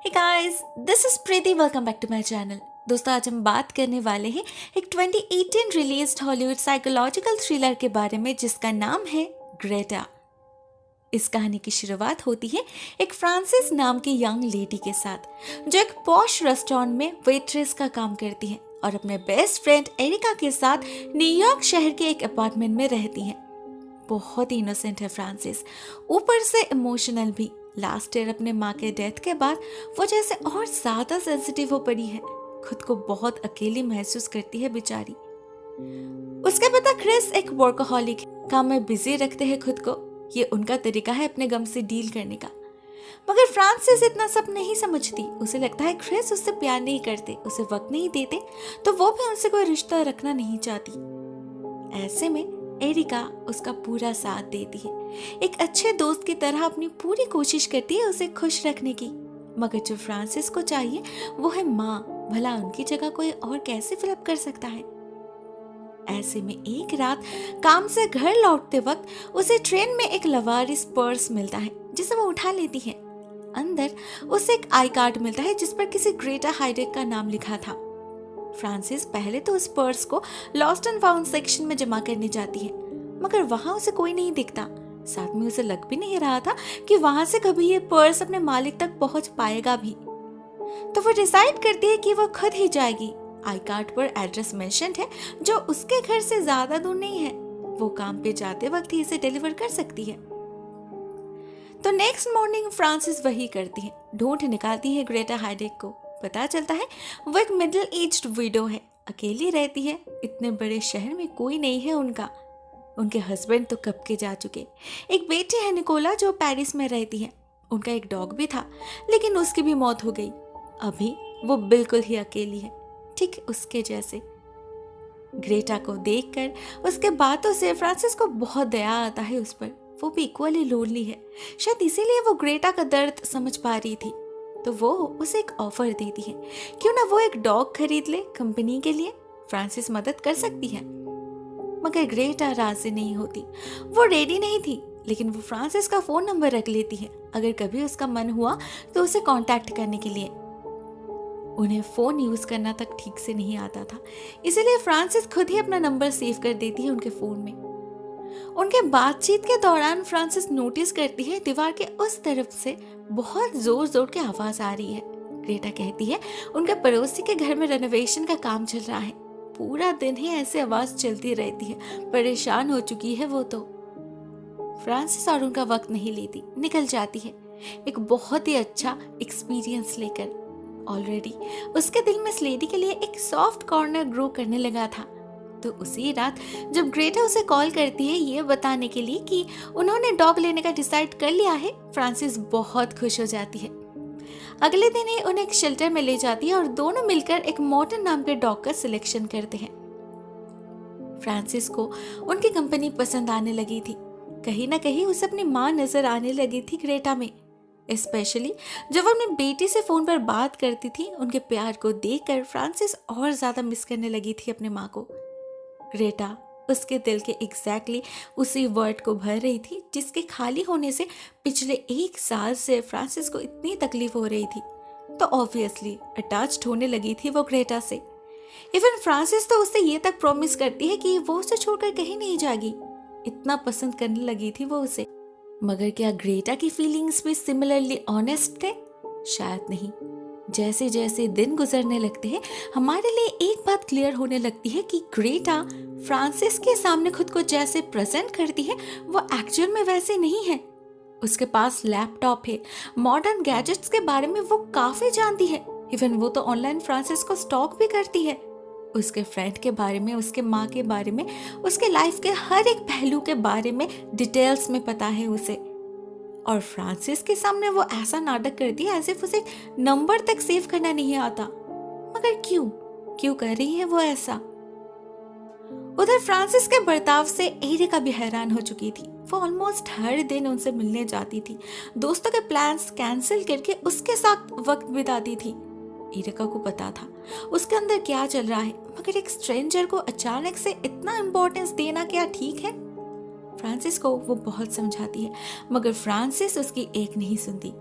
Hey guys, this is Preeti. Welcome back to my channel. दोस्तों, आज हम बात करने वाले हैं एक 2018 रिलीज्ड हॉलीवुड साइकोलॉजिकल थ्रिलर के बारे में जिसका नाम है ग्रेटा। इस कहानी की शुरुआत होती है एक फ्रांसिस नाम की यंग लेडी के साथ जो एक पॉश रेस्टोरेंट में वेट्रेस का काम करती है और अपने बेस्ट फ्रेंड एरिका के साथ न्यूयॉर्क शहर के एक अपार्टमेंट में रहती है। बहुत ही इनोसेंट है फ्रांसिस, ऊपर से इमोशनल भी। लास्ट ईयर अपने माँ के डेथ के बाद वो जैसे और ज्यादा सेंसिटिव हो पड़ी है। खुद को बहुत अकेली महसूस करती है बेचारी। उसके पिता क्रिस एक वर्कaholic है, काम में बिजी रखते हैं खुद को। ये उनका तरीका है अपने गम से डील करने का। मगर फ्रांसिस इतना सब नहीं समझती। उसे लगता है क्रिस उससे प्यार नहीं करते, उसे वक्त नहीं देते, तो वो भी उनसे कोई रिश्ता रखना नहीं चाहती। ऐसे में एरिका उसका पूरा साथ देती है, एक अच्छे दोस्त की तरह अपनी पूरी कोशिश करती है उसे खुश रखने की। मगर जो फ्रांसिस को चाहिए वो है माँ। भला उनकी जगह कोई और कैसे फिलअप कर सकता है। ऐसे में एक रात काम से घर लौटते वक्त उसे ट्रेन में एक लवारिस पर्स मिलता है जिसे वो उठा लेती है। अंदर उसे एक आई कार्ड मिलता है जिस पर किसी ग्रेटा हाइडेक का नाम लिखा था। फ्रांसिस पहले तो उस पर्स को लॉस्ट एंड फाउंड सेक्शन में जमा करने जाती है, मगर वहां उसे कोई नहीं दिखता। साथ में उसे लग भी नहीं रहा था कि वहां से कभी ये पर्स अपने मालिक तक पहुंच पाएगा भी। तो वो डिसाइड करती है कि वो खुद ही जाएगी। आई कार्ड पर एड्रेस मेंशन्ड है जो उसके घर से ज्यादा दूर नहीं है। वो काम पे जाते वक्त ही इसे डिलीवर कर सकती है। तो नेक्स्ट मॉर्निंग फ्रांसिस वही करती है, ढूंढ निकालती है ग्रेटा हाइडेक को। पता चलता है वो एक मिडिल एज्ड विडो है, अकेली रहती है। इतने बड़े शहर में कोई नहीं है उनका। उनके हस्बैंड तो कब के जा चुके। एक बेटी है निकोला जो पेरिस में रहती है। उनका एक डॉग भी था लेकिन उसकी भी मौत हो गई। अभी वो बिल्कुल ही अकेली है, ठीक उसके जैसे। ग्रेटा को देखकर उसके बातों से फ्रांसिस को बहुत दया आता है उस पर। वो भी इक्वली लोनली है, शायद इसीलिए वो ग्रेटा का दर्द समझ पा रही थी। तो वो उसे एक ऑफर देती है, क्यों ना वो एक डॉग खरीद ले कंपनी के लिए। फ्रांसिस मदद कर सकती है। मगर ग्रेटा राजी नहीं होती। वो रेडी नहीं थी, लेकिन वो फ्रांसिस का फोन नंबर रख लेती है अगर कभी उसका मन हुआ तो उसे कांटेक्ट करने के लिए। उन्हें फोन यूज करना तक ठीक से नहीं आता था, इसीलिए फ्रांसिस खुद ही अपना नंबर सेव कर देती है उनके फोन में। उनके बातचीत के दौरान फ्रांसिस नोटिस करती है दीवार के उस तरफ से बहुत जोर जोर की आवाज आ रही है। ग्रेटा कहती है उनके पड़ोसी के घर में रेनोवेशन का काम चल रहा है। पूरा दिन ही ऐसे आवाज चलती रहती है, परेशान हो चुकी है वो तो। फ्रांसिस और उनका वक्त नहीं लेती, निकल जाती है एक बहुत ही अच्छा एक्सपीरियंस लेकर। ऑलरेडी उसके दिल में इस लेडी के लिए एक सॉफ्ट कॉर्नर ग्रो करने लगा था। तो उसी रात जब ग्रेटा उसे कॉल करती है ये बताने के लिए कि उन्होंने डॉग लेने का डिसाइड कर लिया है, फ्रांसिस बहुत खुश हो जाती है। अगले दिन ही उन्हें एक शेल्टर में ले जाती है और दोनों मिलकर एक मॉर्टन नाम के डॉग का सिलेक्शन करते हैं। फ्रांसिस को उनकी कंपनी पसंद आने लगी थी। कहीं ना कहीं उसे अपनी माँ नजर आने लगी थी ग्रेटा में, स्पेशली जब वो अपनी बेटी से फोन पर बात करती थी। उनके प्यार को देखकर फ्रांसिस और ज्यादा मिस करने लगी थी अपने माँ को। ग्रेटा उसके दिल के एग्जैक्टली उसी वर्ड को भर रही थी जिसके खाली होने से पिछले 1 साल से फ्रांसिस को इतनी तकलीफ हो रही थी। तो ऑब्वियसली अटैच्ड होने लगी थी वो ग्रेटा से। इवन फ्रांसिस तो उससे ये तक प्रॉमिस करती है कि वो उसे छोड़कर कहीं नहीं जाएगी। इतना पसंद करने लगी थी वो उसे। मगर क्या ग्रेटा की फीलिंग्स भी सिमिलरली ऑनेस्ट थे? शायद नहीं। जैसे जैसे दिन गुजरने लगते हैं हमारे लिए एक बात क्लियर होने लगती है कि ग्रेटा फ्रांसिस के सामने खुद को जैसे प्रेजेंट करती है वो एक्चुअल में वैसे नहीं है। उसके पास लैपटॉप है, मॉडर्न गैजेट्स के बारे में वो काफी जानती है। इवन वो तो ऑनलाइन फ्रांसिस को स्टॉक भी करती है। उसके फ्रेंड के बारे में, उसके माँ के बारे में, उसके लाइफ के हर एक पहलू के बारे में डिटेल्स में पता है उसे। और फ्रांसिस के सामने वो ऐसा नाटक करती है एज इफ उसे नंबर तक सेव करना नहीं आता। मगर क्यों कर रही है वो ऐसा? उधर फ्रांसिस के बर्ताव से एरिका भी हैरान हो चुकी थी। वो ऑलमोस्ट हर दिन उनसे मिलने जाती थी, दोस्तों के प्लान्स कैंसिल करके उसके साथ वक्त बिताती थी। एरिका को पता था उसके अंदर क्या चल रहा है, मगर एक स्ट्रेंजर को अचानक से इतना इम्पोर्टेंस देना क्या ठीक है? फ्रांसिस को वो बहुत समझाती है, मगर फ्रांसिस उसकी एक नहीं सुनती।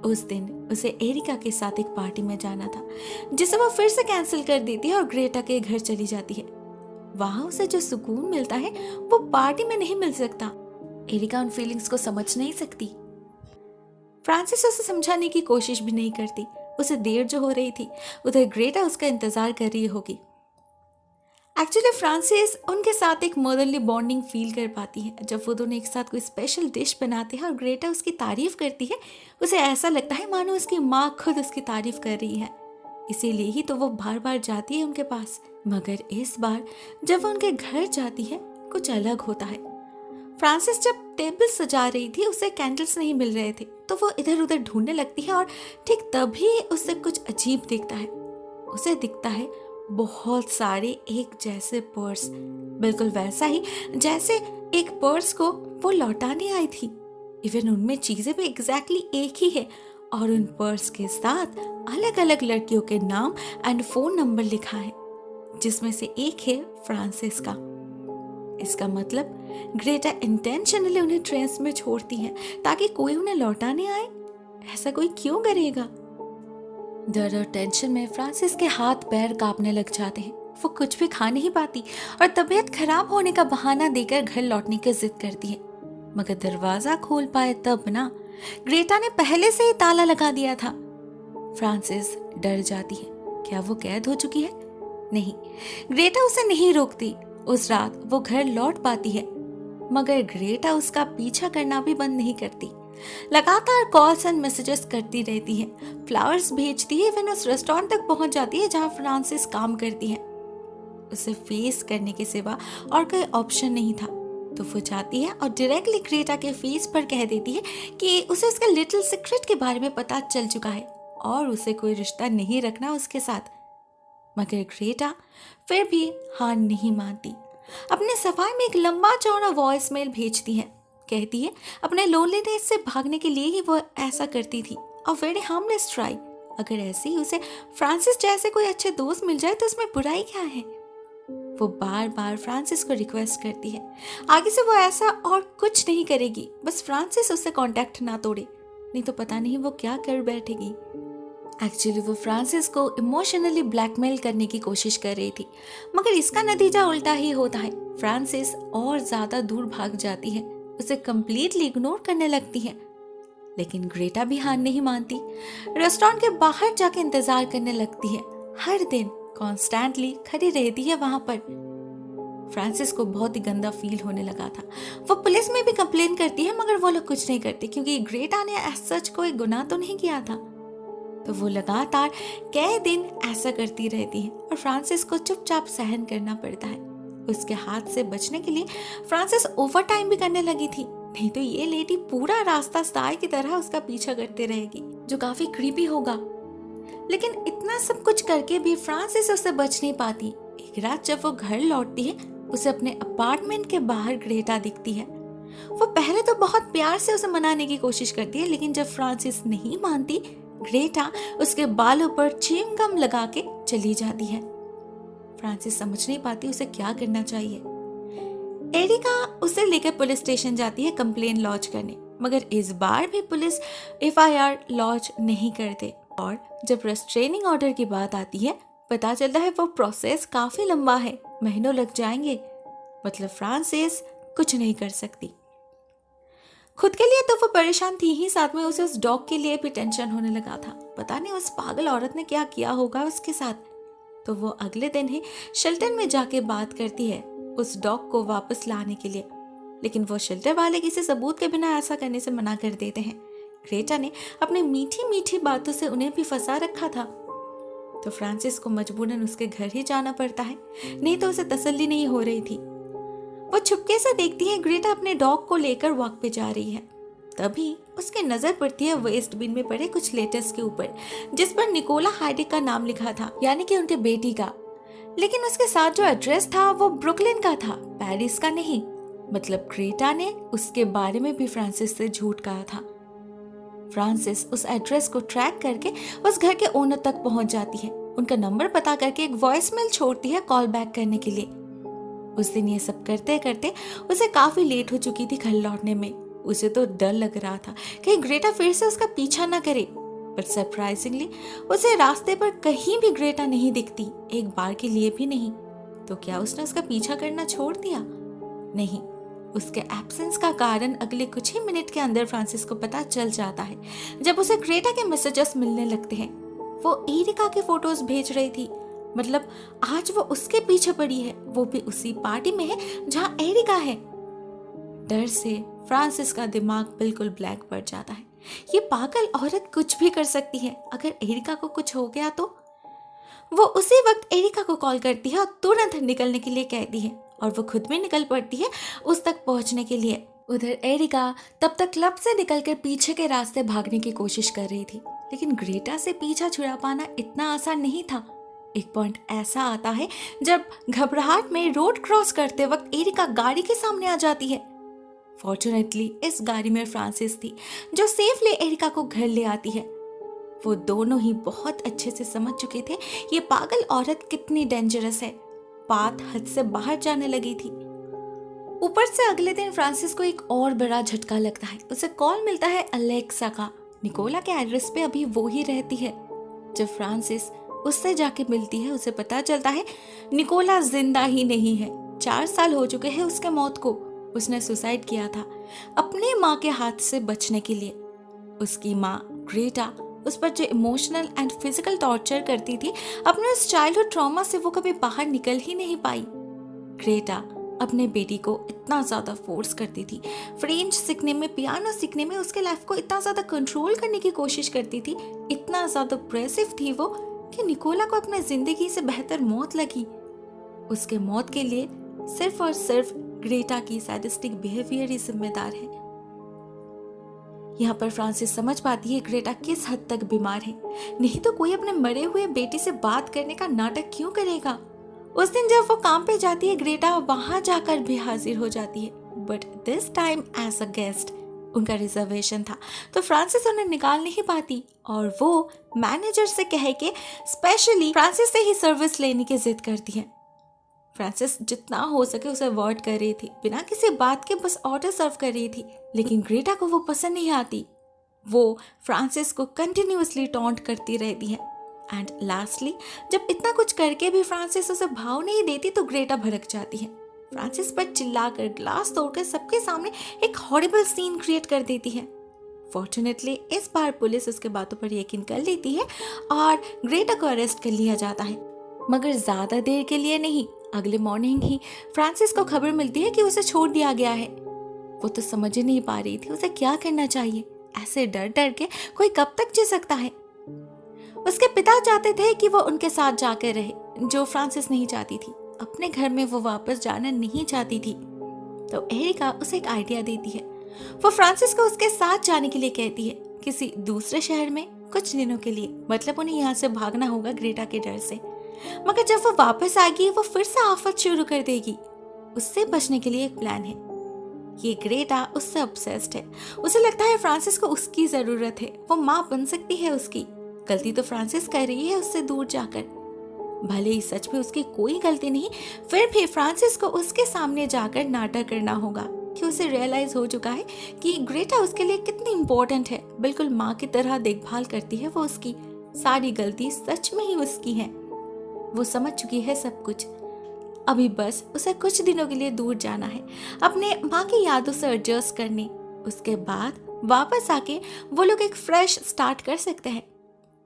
उस दिन उसे एरिका के साथ एक पार्टी में जाना था, जिसे वो फिर से कैंसिल कर देती है और ग्रेटा के घर चली जाती है। वहां उसे जो सुकून मिलता है वो पार्टी में नहीं मिल सकता। एरिका उन फीलिंग्स को समझ नहीं सकती। फ्रांसिस उसे समझाने की कोशिश भी नहीं करती। उसे देर जो हो रही थी, उधर ग्रेटा उसका इंतजार कर रही होगी। एक्चुअली फ्रांसिस उनके साथ एक मदरली बॉन्डिंग फील कर पाती है। जब वो दोनों एक साथ कोई स्पेशल डिश बनाते हैं और ग्रेटा उसकी तारीफ करती है, उसे ऐसा लगता है मानो उसकी माँ खुद उसकी तारीफ कर रही है। इसीलिए ही तो वो बार बार जाती है उनके पास। मगर इस बार जब वो उनके घर जाती है, कुछ अलग होता है। फ्रांसिस जब टेबल सजा रही थी, उसे कैंडल्स नहीं मिल रहे थे, तो वो इधर उधर ढूंढने लगती है और ठीक तभी उसे कुछ अजीब दिखता है। उसे दिखता है बहुत सारे एक जैसे पर्स, बिल्कुल वैसा ही जैसे एक पर्स को वो लौटाने आई थी। इवन उनमें चीजें भी एग्जैक्टली एक ही है और उन पर्स के साथ अलग अलग लड़कियों के नाम एंड फोन नंबर लिखा है, जिसमें से एक है फ्रांसिस का। इसका मतलब ग्रेटा इंटेंशनली उन्हें ट्रेन में छोड़ती है ताकि कोई उन्हें लौटाने आए। ऐसा कोई क्यों करेगा? डर और टेंशन में फ्रांसिस के हाथ पैर कांपने लग जाते हैं। वो कुछ भी खा नहीं पाती और तबीयत खराब होने का बहाना देकर घर लौटने की जिद करती है। मगर दरवाजा खोल पाए तब ना, ग्रेटा ने पहले से ही ताला लगा दिया था। फ्रांसिस डर जाती है। क्या वो कैद हो चुकी है? नहीं, ग्रेटा उसे नहीं रोकती। उस रात वो घर लौट पाती है, मगर ग्रेटा उसका पीछा करना भी बंद नहीं करती। लगातार कॉल्स एंड मैसेजेस करती रहती है, फ्लावर्स भेजती है, इवन उस रेस्टोरेंट तक पहुंच जाती है जहां फ्रांसिस काम करती है। उसे फेस करने के सिवा और कोई ऑप्शन नहीं था, तो वो जाती है और डायरेक्टली ग्रेटा के फेस पर कह देती है कि उसे उसके लिटिल सीक्रेट के बारे में पता चल चुका है और उसे कोई रिश्ता नहीं रखना उसके साथ। मगर ग्रेटा फिर भी हार नहीं मानती। अपने सफाई में एक लंबा चौड़ा वॉइस मेल भेजती है। कहती है अपने लोनलीनेस से भागने के लिए ही वो ऐसा करती थी। A very harmless try. अगर ऐसे ही उसे फ्रांसिस जैसे कोई अच्छे दोस्त मिल जाए तो उसमें बुराई क्या है? वो बार बार फ्रांसिस को रिक्वेस्ट करती है। आगे से वो ऐसा और कुछ नहीं करेगी, बस फ्रांसिस उससे कांटेक्ट ना तोड़े, नहीं तो पता नहीं वो क्या कर बैठेगी। एक्चुअली वो फ्रांसिस को इमोशनली ब्लैकमेल करने की कोशिश कर रही थी, मगर इसका नतीजा उल्टा ही होता है। फ्रांसिस और ज्यादा दूर भाग जाती है, उसे कंप्लीटली इग्नोर करने लगती है। लेकिन ग्रेटा भी हार नहीं मानती। रेस्टोरेंट के बाहर जाके इंतजार करने लगती है। हर दिन कॉन्स्टेंटली खड़ी रहती है वहां पर। फ्रांसिस को बहुत ही गंदा फील होने लगा था। वो पुलिस में भी कंप्लेन करती है, मगर वो लोग कुछ नहीं करते क्योंकि ग्रेटा ने सच कोई गुनाह तो नहीं किया था। तो वो लगातार कई दिन ऐसा करती रहती है और फ्रांसिस को चुपचाप सहन करना पड़ता है। उसके हाथ से बचने के लिए फ्रांसिस ओवर टाइम भी करने लगी थी, नहीं तो ये लेडी पूरा रास्ता स्टार की तरह उसका पीछा करते रहेगी, जो काफी क्रीपी होगा। लेकिन इतना सब कुछ करके भी फ्रांसिस उससे बच नहीं पाती। एक रात जब वो घर लौटती है, उसे अपने अपार्टमेंट के बाहर ग्रेटा दिखती है। वो पहले तो बहुत प्यार से उसे मनाने की कोशिश करती है, लेकिन जब फ्रांसिस नहीं मानती, ग्रेटा उसके बालों पर च्युइंग गम लगा के चली जाती है। फ्रांसिस समझ नहीं पाती उसे क्या करना चाहिए। एरिका उसे लेकर पुलिस स्टेशन जाती है कंप्लेन लॉन्च करने, मगर इस बार भी पुलिस एफआईआर लॉन्च नहीं करते। और जब रेस्ट्रेनिंग ऑर्डर की बात आती है, पता चलता है वो प्रोसेस काफी लंबा है, महीनों लग जाएंगे। मतलब फ्रांसिस कुछ नहीं कर सकती। खुद के लिए तो वो परेशान थी ही, साथ में उसे उस डॉग के लिए भी टेंशन होने लगा था। पता नहीं उस पागल औरत ने क्या किया होगा उसके साथ। तो वो अगले दिन ही शेल्टर में जाके बात करती है उस डॉग को वापस लाने के लिए, लेकिन वो शेल्टर वाले किसी सबूत के बिना ऐसा करने से मना कर देते हैं। ग्रेटा ने अपनी मीठी मीठी बातों से उन्हें भी फंसा रखा था, तो फ्रांसिस को मजबूरन उसके घर ही जाना पड़ता है, नहीं तो उसे तसल्ली नहीं हो रही थी। वो छुपके से देखती है ग्रेटा अपने डॉग को लेकर वॉक पे जा रही है। तभी उसकी नजर पड़ती है वेस्ट बिन में पड़े कुछ लेटर्स के ऊपर, जिस पर निकोला हाइडिक का नाम लिखा था, यानी कि उनके बेटी का। लेकिन उसके साथ जो एड्रेस था वो ब्रुकलिन का था, पेरिस का नहीं। मतलब ग्रेटा ने उसके बारे में भी फ्रांसिस से झूठ कहा था। फ्रांसिस उस एड्रेस को ट्रैक करके उस घर के ओनर तक पहुंच जाती है। उनका नंबर पता करके एक वॉइसमेल छोड़ती है कॉल बैक करने के लिए। उस दिन ये सब करते करते उसे काफी लेट हो चुकी थी घर लौटने में। उसे तो डर लग रहा था कहीं ग्रेटा फिर से उसका पीछा ना करे, पर सरप्राइजिंगली उसे रास्ते पर कहीं भी ग्रेटा नहीं दिखती, एक बार के लिए भी नहीं। तो क्या उसने उसका पीछा करना छोड़ दिया? नहीं, उसके एब्सेंस का कारण अगले कुछ ही मिनट के अंदर फ्रांसिस को पता चल जाता है, जब उसे ग्रेटा के मैसेजेस मिलने लगते हैं। वो एरिका के फोटोज भेज रही थी, मतलब आज वो उसके पीछे पड़ी है, वो भी उसी पार्टी में है जहां एरिका है। डर से फ्रांसिस का दिमाग बिल्कुल ब्लैंक पड़ जाता है। ये पागल औरत कुछ भी कर सकती है, अगर एरिका को कुछ हो गया तो? वो उसी वक्त एरिका को कॉल करती है और तुरंत निकलने के लिए कहती है, और वो खुद भी निकल पड़ती है उस तक पहुंचने के लिए। उधर एरिका तब तक क्लब से निकलकर पीछे के रास्ते भागने की कोशिश कर रही थी, लेकिन ग्रेटा से पीछा छुड़ा पाना इतना आसान नहीं था। एक पॉइंट ऐसा आता है जब घबराहट में रोड क्रॉस करते वक्त एरिका गाड़ी के सामने आ जाती है। फॉर्चुनेटली इस गाड़ी में फ्रांसिस थी, जो सेफली एरिका को घर ले आती है। वो दोनों ही बहुत अच्छे से समझ चुके थे ये पागल औरत कितनी डेंजरस है। बात हद से बाहर जाने लगी थी। ऊपर से अगले दिन फ्रांसिस को एक और बड़ा झटका लगता है। उसे कॉल मिलता है अलेक्सा का। निकोला के एड्रेस पे अभी वो ही रहती है। जब फ्रांसिस उससे जाके मिलती है, उसे पता चलता है निकोला जिंदा ही नहीं है। 4 साल हो चुके हैं उसके मौत को। उसने सुसाइड किया था अपने माँ के हाथ से बचने के लिए। उसकी माँ ग्रेटा उस पर जो इमोशनल एंड फिजिकल टॉर्चर करती थी, अपने उस चाइल्डहुड ट्रॉमा से वो कभी बाहर निकल ही नहीं पाई। ग्रेटा अपने बेटी को इतना ज्यादा फोर्स करती थी, फ्रेंच सीखने में, पियानो सीखने में, उसके लाइफ को इतना ज्यादा कंट्रोल करने की कोशिश करती थी, इतना ज्यादा ऑब्सेसिव थी वो कि निकोला को अपने जिंदगी से बेहतर मौत लगी। उसके मौत के लिए सिर्फ और सिर्फ ग्रेटा की सैडिस्टिक बिहेवियर ही जिम्मेदार है। यहाँ पर फ्रांसिस समझ पाती है ग्रेटा किस हद तक बीमार है, नहीं तो कोई अपने मरे हुए बेटे से बात करने का नाटक क्यों करेगा। उस दिन जब वो काम पे जाती है, ग्रेटा वहां जाकर भी हाजिर हो जाती है, but this time as a guest. उनका रिजर्वेशन था तो फ्रांसिस उन्हें निकाल नहीं पाती, और वो मैनेजर से कह के स्पेशली फ्रांसिस से ही सर्विस लेने की जिद करती है। फ्रांसिस जितना हो सके उसे अवॉइड कर रही थी, बिना किसी बात के बस ऑर्डर सर्व कर रही थी, लेकिन ग्रेटा को वो पसंद नहीं आती। वो फ्रांसिस को कंटिन्यूअसली टॉन्ट करती रहती है, एंड लास्टली जब इतना कुछ करके भी फ्रांसिस उसे भाव नहीं देती तो ग्रेटा भड़क जाती है। फ्रांसिस पर चिल्लाकर, ग्लास तोड़कर सबके सामने एक हॉरिबल सीन क्रिएट कर देती है। फॉर्चुनेटली इस बार पुलिस उसके बातों पर यकीन कर लेती है और ग्रेटा को अरेस्ट कर लिया जाता है, मगर ज्यादा देर के लिए नहीं। अगले मॉर्निंग ही फ्रांसिस को खबर मिलती है कि उसे छोड़ दिया गया है। वो तो समझ ही नहीं पा रही थी उसे क्या करना चाहिए। ऐसे डर डर के कोई कब तक जी सकता है। उसके पिता चाहते थे कि वो उनके साथ जाकर रहे, जो फ्रांसिस नहीं चाहती थी। अपने घर में वो वापस जाना नहीं चाहती थी। तो एरिका उसे एक आइडिया देती है। वो फ्रांसिस को उसके साथ जाने के लिए कहती है, किसी दूसरे शहर में कुछ दिनों के लिए, मतलब उन्हें यहाँ से भागना होगा ग्रेटा के डर से। मगर जब वो वापस आएगी वो फिर से आफत शुरू कर देगी। उससे बचने के लिए एक प्लान है। ये ग्रेटा उससे ऑब्सेस्ड है। उसे लगता है फ्रांसिस को उसकी जरूरत है, वो माँ बन सकती है उसकी। गलती तो फ्रांसिस कर रही है उससे दूर जाकर। भले ही सच में उसकी कोई गलती नहीं, फिर भी फ्रांसिस को उसके सामने जाकर नाटक करना होगा कि उसे रियलाइज हो चुका है कि ग्रेटा उसके लिए कितनी इम्पोर्टेंट है। बिल्कुल माँ की तरह देखभाल करती है वो उसकी। सारी गलती सच में ही उसकी है। वो समझ चुकी है सब कुछ। अभी बस उसे कुछ दिनों के लिए दूर जाना है, अपने माँ की यादों से एडजस्ट करने। उसके बाद वापस आके वो लोग एक फ्रेश स्टार्ट कर सकते हैं।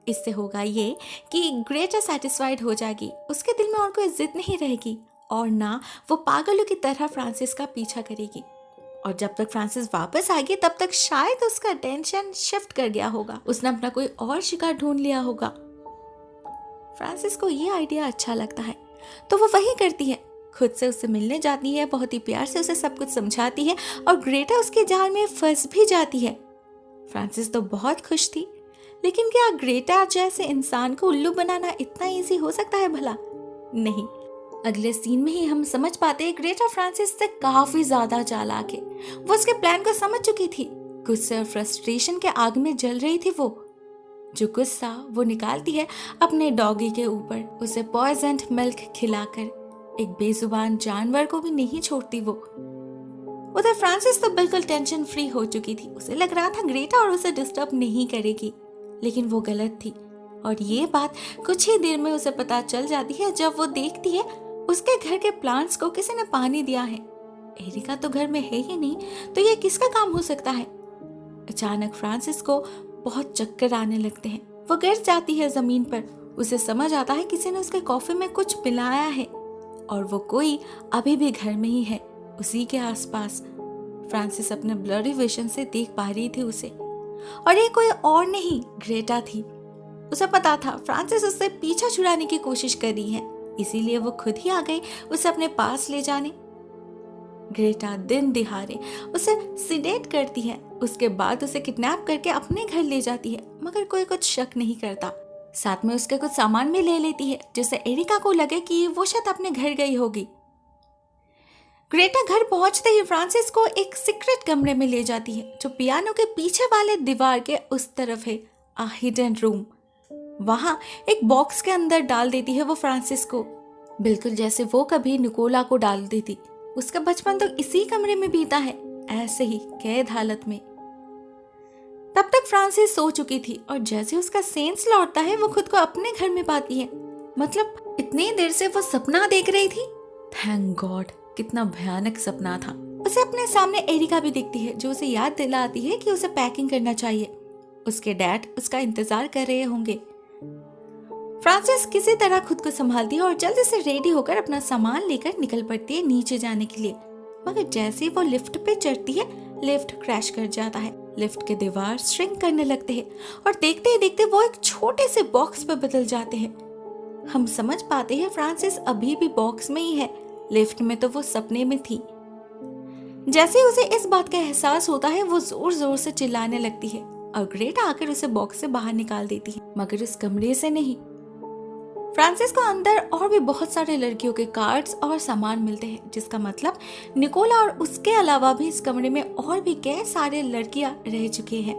इससे होगा ये कि ग्रेटा सेटिस्फाइड हो जाएगी, उसके दिल में और कोई जिद नहीं रहेगी, और ना वो पागलों की तरह फ्रांसिस का पीछा करेगी। और जब तक फ्रांसिस वापस आएगी तब तक शायद उसका अटेंशन शिफ्ट कर गया होगा, उसने अपना कोई और शिकार ढूंढ लिया होगा। फ्रांसिस को ये आइडिया अच्छा लगता है तो वो वही करती है। खुद से उससे मिलने जाती है, बहुत ही प्यार से उसे सब कुछ समझाती है, और ग्रेटा उसके जाल में फंस भी जाती है। फ्रांसिस तो बहुत खुश थी, लेकिन क्या ग्रेटा जैसे इंसान को उल्लू बनाना इतना इजी हो सकता है भला? नहीं। अगले सीन में ही हम समझ पाते हैं ग्रेटा फ्रांसिस से काफी ज्यादा चालाक है। वो उसके प्लान को समझ चुकी थी। गुस्से और फ्रस्ट्रेशन के आग में जल रही थी वो। जो गुस्सा वो निकालती है अपने डॉगी के ऊपर, उसे पॉइजन्ड मिल्क खिलाकर। एक बेजुबान जानवर को भी नहीं छोड़ती वो। उधर फ्रांसिस तो बिल्कुल टेंशन फ्री हो चुकी थी। उसे लग रहा था ग्रेटा और उसे डिस्टर्ब नहीं करेगी, लेकिन वो गलत थी। और ये बात कुछ ही देर में उसे पता चल जाती है जब वो देखती है उसके घर के प्लांट्स को किसी ने पानी दिया है। एरिका तो घर में है ही नहीं, तो ये किसका काम हो सकता है? अचानक फ्रांसिस को बहुत चक्कर आने लगते हैं। वो गिर जाती है जमीन पर। उसे समझ आता है किसी ने उसके कॉफी में कुछ मिलाया है और वो कोई अभी भी घर में ही है, उसी के आसपास। फ्रांसिस अपने ब्लरी विजन से देख पा रही थी उसे, और ये कोई और नहीं, ग्रेटा थी। उसे पता था फ्रांसिस उससे पीछा छुड़ाने की कोशिश कर रही है, इसीलिए वो खुद ही आ गई उसे अपने पास ले जाने। ग्रेटा दिन दिहाड़े उसे सिडेट करती है, उसके बाद उसे किडनैप करके अपने घर ले जाती है, मगर कोई कुछ शक नहीं करता। साथ में उसके कुछ सामान भी ले लेती है, जिससे एरिका को लगे कि वो शायद अपने घर गई होगी। ग्रेटा घर पहुंचते ही फ्रांसिस को एक सीक्रेट कमरे में ले जाती है, जो पियानो के पीछे वाले दीवार के उस तरफ है, अ हिडन रूम। वहां एक बॉक्स के अंदर डाल देती है वो फ्रांसिस को, बिल्कुल जैसे वो कभी निकोला को डाल देती। उसका बचपन तो इसी कमरे में बीता है, ऐसे ही कैद हालत में। तब तक फ्रांसिस सो चुकी थी और जैसे उसका सेंस लौटता है वो खुद को अपने घर में पाती है। मतलब इतनी देर से वो सपना देख रही थी। थैंक गॉड, कितना भयानक सपना था। उसे अपने सामने एरिका भी दिखती है, जो उसे याद दिलाती है कि उसे पैकिंग करना चाहिए। उसके डैड उसका इंतजार कर रहे होंगे। फ्रांसिस किसी तरह खुद को संभालती है और जल्दी से रेडी होकर अपना सामान लेकर निकल पड़ती है नीचे जाने के लिए। मगर जैसे वो लिफ्ट पे चढ़ती है, लिफ्ट क्रैश कर जाता है। लिफ्ट के दीवार श्रिंक करने लगते हैं और देखते ही देखते वो एक छोटे से बॉक्स पे बदल जाते हैं। हम समझ पाते हैं फ्रांसिस अभी भी बॉक्स में ही है, लिफ्ट में तो वो सपने में थी। जैसे ही उसे इस बात का एहसास होता है, वो जोर जोर से चिल्लाने लगती है और ग्रेटा आकर उसे बॉक्स से बाहर निकाल देती है, मगर इस कमरे से नहीं। फ्रांसिस को अंदर और भी बहुत सारे लड़कियों के कार्ड्स और सामान मिलते हैं, जिसका मतलब निकोला और उसके अलावा भी इस कमरे में और भी कई सारे लड़कियां रह चुके हैं।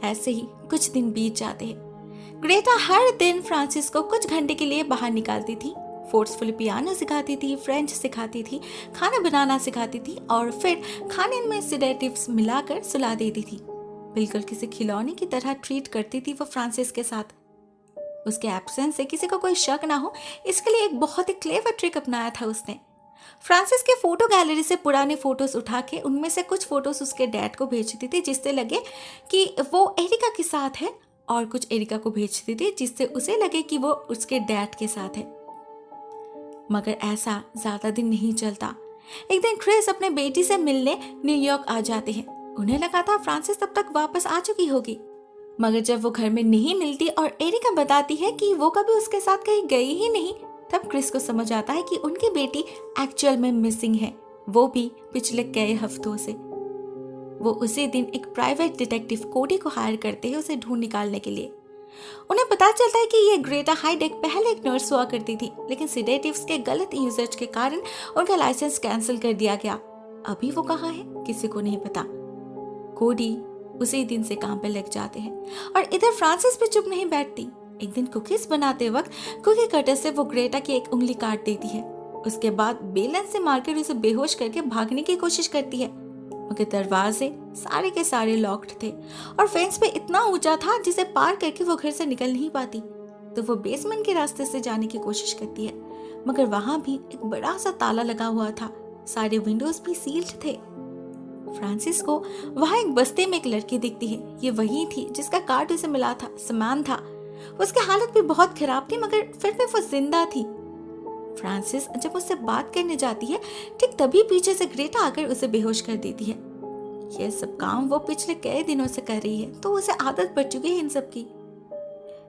ऐसे ही कुछ दिन बीत जाते हैं। ग्रेटा हर दिन फ्रांसिस को कुछ घंटे के लिए बाहर निकालती थी, फोर्सफुली पियानो सिखाती थी, फ्रेंच सिखाती थी, खाना बनाना सिखाती थी और फिर खाने में सिडेटिव्स मिलाकर सुला देती थी। बिल्कुल किसी खिलौने की तरह ट्रीट करती थी वो फ्रांसिस के साथ। उसके एब्सेंस से किसी को कोई शक ना हो, इसके लिए एक बहुत ही क्लेवर ट्रिक अपनाया था उसने। फ्रांसिस के फोटो गैलरी से पुराने फोटोज उठा के उनमें से कुछ फोटोज उसके डैड को भेजती थी, जिससे लगे कि वो एरिका के साथ है, और कुछ एरिका को भेजती थी जिससे उसे लगे कि वो उसके डैड के साथ है। मगर ऐसा ज्यादा दिन नहीं चलता। एक दिन क्रिस अपने बेटी से मिलने न्यूयॉर्क आ जाते हैं। उन्हें लगा था फ्रांसिस तब तक वापस आ चुकी होगी, मगर जब वो घर में नहीं मिलती और एरिका बताती है कि वो कभी उसके साथ कहीं गई ही नहीं, तब क्रिस को समझ आता है कि उनकी बेटी एक्चुअल में मिसिंग है, वो भी पिछले कई हफ्तों से। वो उसी दिन एक प्राइवेट डिटेक्टिव कोडी को हायर करते हैं उसे ढूंढ निकालने के लिए। उन्हें पता चलता है कि ये ग्रेटा हाइडेक पहले एक नर्स हुआ करती थी, लेकिन सिडेटिव्स के गलत यूजेज के कारण उनका लाइसेंस कैंसिल कर दिया गया। अभी वो कहाँ है किसी को नहीं पता। कोडी उसी दिन से काम पे लग जाते हैं और इधर फ्रांसिस भी चुप नहीं बैठती। एक दिन कुकीज बनाते वक्त कुकी कटर से वो ग्रेटा की एक उंगली काट देती है। उसके बाद बेलन से मारकर उसे बेहोश करके भागने की कोशिश करती है, मगर दरवाजे सारे के सारे लॉक्ड थे और फेंस पे इतना ऊंचा था जिसे पार करके वो घर से निकल नहीं पाती। तो वो बेसमेंट के रास्ते से जाने की कोशिश करती है, मगर वहां भी एक बड़ा सा ताला लगा हुआ था, सारे विंडोज भी सील्ड थे। फ्रांसिस को वहां एक बस्ती में एक लड़की दिखती है। ये वही थी जिसका कार्ड उसे मिला था, समान था। उसकी हालत भी बहुत खराब थी, मगर फिर भी वो जिंदा थी। फ्रांसिस जब उससे बात करने जाती है, ठीक तभी पीछे से ग्रेटा आकर उसे बेहोश कर देती है। ये सब काम वो पिछले कई दिनों से कर रही है, तो उसे आदत पड़ चुकी है इन सब की।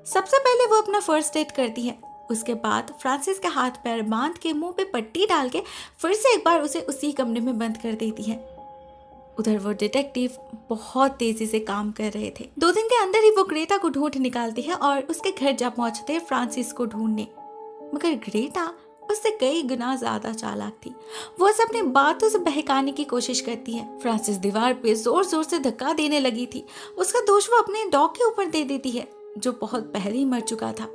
सबसे पहले वो अपना फर्स्ट एड करती है। उसके बाद फ्रांसिस के हाथ पैर बांध के मुंह पे पट्टी डाल के फिर से एक बार उसे उसी कमरे में बंद कर देती है। उधर वो डिटेक्टिव बहुत तेजी से काम कर रहे थे। 2 दिन के अंदर ही वो ग्रेटा को ढूंढ निकालते हैं और उसके घर जा पहुंचते हैं फ्रांसिस को ढूंढने। मगर ग्रेटा उससे कई गुना ज्यादा चालाक थी। वो उसे अपनी बातों से बहकाने की कोशिश करती है। फ्रांसिस दीवार पे जोर जोर से धक्का देने लगी थी। उसका दोष वो अपने डॉग के ऊपर दे देती है, जो बहुत पहले ही मर चुका था।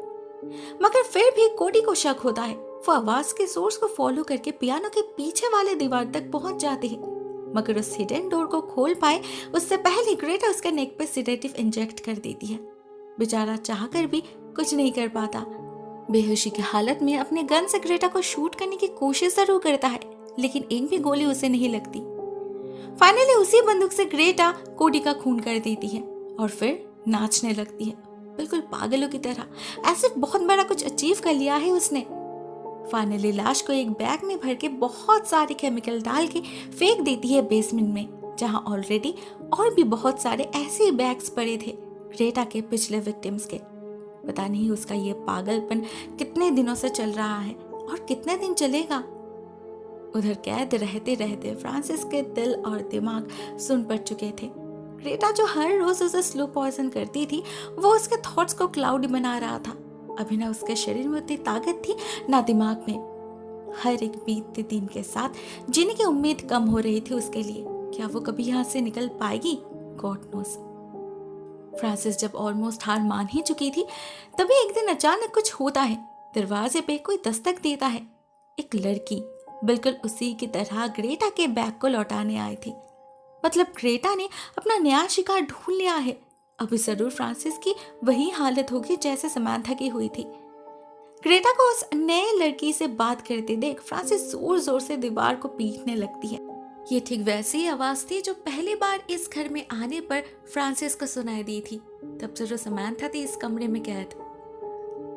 मगर फिर भी कोडी को शक होता है। वो आवाज के सोर्स को फॉलो करके पियानो के पीछे वाले दीवार तक पहुंच जाते हैं, मगर उस हिडन डोर को खोल पाए उससे पहले ग्रेटा उसके नेक पे सिडेटिव इंजेक्ट कर देती है। बेचारा चाहकर भी कुछ नहीं कर पाता। बेहोशी की हालत में अपने गन से ग्रेटा को शूट करने की कोशिश जरूर करता है, लेकिन एक भी गोली उसे नहीं लगती। फाइनली उसी बंदूक से ग्रेटा कोडी का खून कर देती है और फिर नाचने लगती है, बिल्कुल पागलों की तरह, ऐसे बहुत बड़ा कुछ अचीव कर लिया है उसने। फाइनली लाश को एक बैग में भर के बहुत सारे केमिकल डाल के फेंक देती है बेसमेंट में, जहां ऑलरेडी और भी बहुत सारे ऐसे बैग्स पड़े थे ग्रेटा के पिछले विक्टिम्स के। पता नहीं उसका ये पागलपन कितने दिनों से चल रहा है और कितने दिन चलेगा। उधर कैद रहते रहते फ्रांसिस के दिल और दिमाग सुन पड़ चुके थे। ग्रेटा जो हर रोज उसे स्लो पॉइजन करती थी, वो उसके थॉट्स को क्लाउडी बना रहा था। अभी ना उसके शरीर में उतनी ताकत थी, ना दिमाग में। हर एक बीतते दिन के साथ जीने की उम्मीद कम हो रही थी उसके लिए। क्या वो कभी यहाँ से निकल पाएगी? God knows. फ्रांसिस जब ऑलमोस्ट हार मान ही चुकी थी, तभी एक दिन अचानक कुछ होता है। दरवाजे पे कोई दस्तक देता है। एक लड़की बिल्कुल उसी की तरह ग्रेटा के बैग को लौटाने आई थी। मतलब ग्रेटा ने अपना नया शिकार ढूंढ लिया है। अभी जरूर फ्रांसिस की वही हालत होगी जैसे समांथा की हुई थी। ग्रेटा को उस नए लड़की से बात करते देख फ्रांसिस जोर जोर से दीवार को पीटने लगती है। ये ठीक वैसी आवाज थी जो पहली बार इस घर में आने पर फ्रांसिस को सुनाई दी थी। तब जरूर समांथा थी इस कमरे में कैद।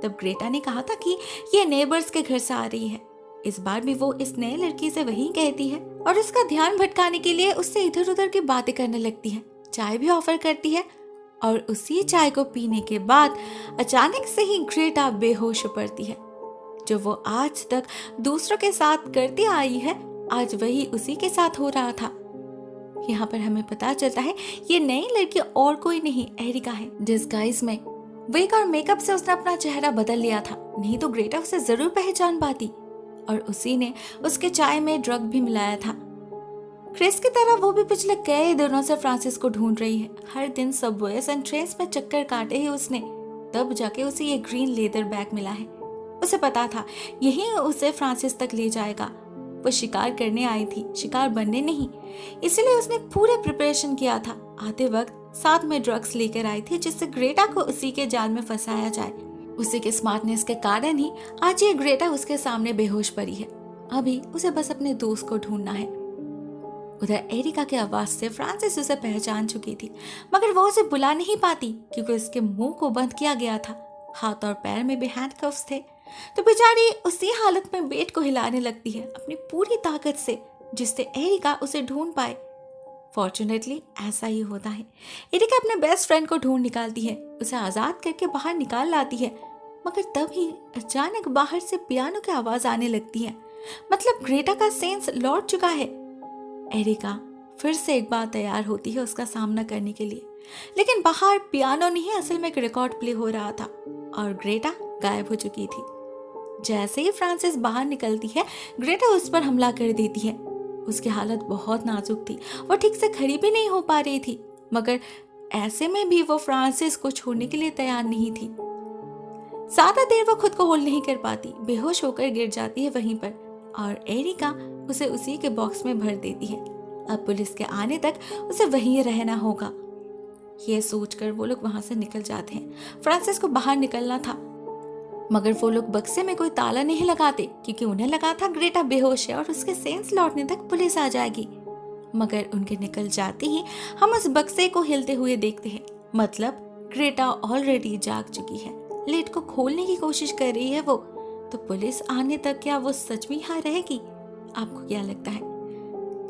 तब ग्रेटा ने कहा था कि ये नेबर्स के घर से आ रही है। इस बार भी वो इस नए लड़की से वही कहती है और उसका ध्यान भटकाने के लिए उससे इधर उधर की बातें करने लगती है। चाय भी ऑफर करती है और उसी चाय को पीने के बाद अचानक से ही ग्रेटा बेहोश पड़ती है। जो वो आज तक दूसरों के साथ करती आई है, आज वही उसी के साथ हो रहा था। यहाँ पर हमें पता चलता है ये नई लड़की और कोई नहीं, एरिका है। डिस्गाइज में वेग और मेकअप से उसने अपना चेहरा बदल लिया था, नहीं तो ग्रेटा उसे जरूर पहचान पाती। और उसी ने उसके चाय में ड्रग भी मिलाया था। क्रिस की तरह वो भी पिछले कई दिनों से फ्रांसिस को ढूंढ रही है। हर दिन सबवेज एंड ट्रेन्स में चक्कर काटे ही उसने, तब जाके उसे ये ग्रीन लेदर बैग मिला है। उसे पता था यही उसे फ्रांसिस तक ले जाएगा। वो शिकार करने आई थी, शिकार बनने नहीं। इसलिए उसने पूरे प्रिपरेशन किया था। आते वक्त साथ में ड्रग्स लेकर आई थी जिससे ग्रेटा को उसी के जाल में फंसाया जाए। उसी के स्मार्टनेस के कारण ही आज ये ग्रेटा उसके सामने बेहोश पड़ी है। अभी उसे बस अपने दोस्त को ढूंढना है। उधर एरिका की आवाज से फ्रांसिस उसे पहचान चुकी थी, मगर वो उसे बुला नहीं पाती क्योंकि उसके मुंह को बंद किया गया था। हाथ और पैर में भी हैंडकफ्स थे। तो बेचारी उसी हालत में बेड को हिलाने लगती है अपनी पूरी ताकत से, जिससे एरिका उसे ढूंढ पाए। फॉर्चुनेटली ऐसा ही होता है। एरिका अपने बेस्ट फ्रेंड को ढूंढ निकालती है, उसे आजाद करके बाहर निकाल लाती है। मगर तभी अचानक बाहर से पियानो की आवाज आने लगती है। मतलब ग्रेटा का सेंस लौट चुका है। एरिका फिर से एक बार तैयार होती है उसका सामना करने के लिए, लेकिन बाहर पियानो नहीं, असल में एक रिकॉर्ड प्ले हो रहा था और ग्रेटा गायब हो चुकी थी। जैसे ही फ्रांसिस बाहर निकलती है, ग्रेटा उस पर हमला कर देती है। उसकी हालत बहुत नाजुक थी, वो ठीक से खड़ी भी नहीं हो पा रही थी, मगर ऐसे में भी वो फ्रांसिस को छोड़ने के लिए तैयार नहीं थी। ज्यादा देर वो खुद को होल्ड नहीं कर पाती, बेहोश होकर गिर जाती है वहीं पर और एरिका उसे उसी के बॉक्स में भर देती है। अब पुलिस के आने तक उसे वहीं रहना होगा। ये सोचकर वो लोग वहां से निकल जाते हैं। फ्रांसिस को बाहर निकलना था, मगर वो लोग बक्से में कोई ताला नहीं लगाते क्योंकि उन्हें लगा था ग्रेटा बेहोश है और उसके सेंस लौटने तक पुलिस आ जाएगी। मगर उनके निकल जाते ही हम उस बक्से को हिलते हुए देखते हैं। मतलब ग्रेटा ऑलरेडी जाग चुकी है, लेट को खोलने की कोशिश कर रही है वो। तो पुलिस आने तक क्या वो सच में यहाँ रहेगी? आपको क्या लगता है?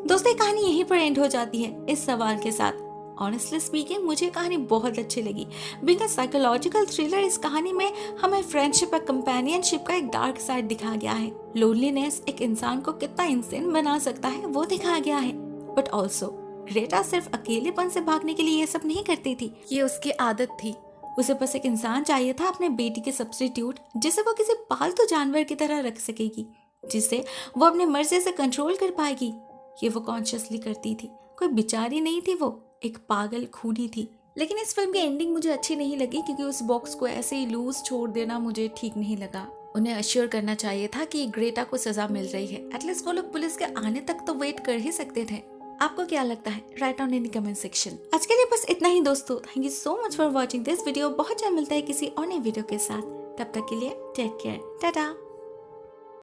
दोस्तों, कहानी यहीं पर एंड हो जाती है इस सवाल के साथ। ऑनेस्टली स्पीकिंग, मुझे कहानी बहुत अच्छी लगी। बीइंग अ साइकोलॉजिकल थ्रिलर, इस कहानी में हमें फ्रेंडशिप और कंपेनियनशिप का एक डार्क साइड दिखाया गया है। लोनलीनेस एक इंसान को कितना इंसान बना सकता है वो दिखाया गया है। बट ऑल्सो ग्रेटा सिर्फ अकेलेपन से भागने के लिए ये सब नहीं करती थी, ये उसकी आदत थी। उसे बस एक इंसान चाहिए था अपने बेटी के सब्स्टिट्यूट, जिसे वो किसी पालतू जानवर की तरह रख सकेगी, जिसे वो अपने मर्जी से कंट्रोल कर पाएगी। ये वो कॉन्शियसली करती थी। कोई बेचारी नहीं थी, वो एक पागल खूनी थी। लेकिन इस फिल्म की एंडिंग मुझे अच्छी नहीं लगी क्योंकि उस बॉक्स को ऐसे ही लूज छोड़ देना मुझे ठीक नहीं लगा। उन्हें अश्योर करना चाहिए था कि ग्रेटा को सजा मिल रही है। एटलीस्ट वो लोग पुलिस के आने तक तो वेट कर ही सकते थे। आपको क्या लगता है? Right on in the comment section. आज के लिए बस इतना ही दोस्तों। Thank you so much for watching this video. बहुत जल्द मिलता है किसी और नए वीडियो के साथ। तब तक के लिए टेक केयर, टाटा।